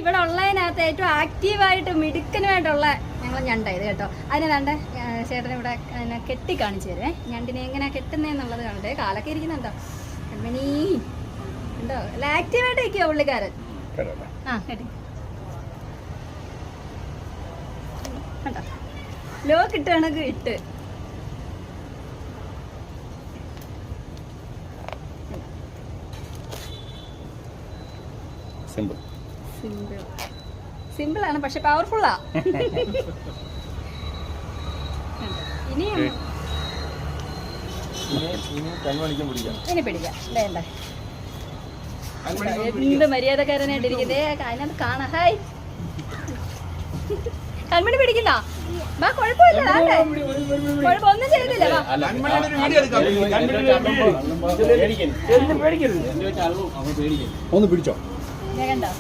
ഇവിടെ ഉള്ളതിനകത്ത് ഏറ്റവും ആക്റ്റീവായിട്ട് മിടുക്കനുമായിട്ടുള്ള ഞങ്ങൾ ഞണ്ടായത് കേട്ടോ. അതിന് രണ്ട് ചേട്ടൻ ഇവിടെ കെട്ടി കാണിച്ചു തരുവേ. ഞണ്ടിനെ എങ്ങനെ കെട്ടുന്നതെന്നുള്ളത് കണ്ടേ. കാലൊക്കെ ഇരിക്കുന്നുണ്ടോ കൺമണി ഉണ്ടോ? അല്ല ആക്റ്റീവായിട്ട് ഇരിക്കുവോ പുള്ളിക്കാരൻ? ആ കെട്ടി കണ്ടോ, ലോക്ക് ഇട്ട് കണക്ക് ഇട്ട്. സിമ്പിൾ സിമ്പിൾ സിമ്പിൾ ആണ്, പക്ഷെ പവർഫുള്ളാ. ഇനിയും ഇനി പിടിക്കാം. വേണ്ട എന്ത് മര്യാദക്കാരനായിട്ടിരിക്കുന്നേ. അതിനകത്ത് കാണാം. ഹായ് കൺമണി പിടിക്കുന്ന വാ, കുഴപ്പമില്ല. കുഴപ്പമൊന്നും ചെയ്തില്ല. ഒന്ന് പിടിച്ചോ. കണ്ടോ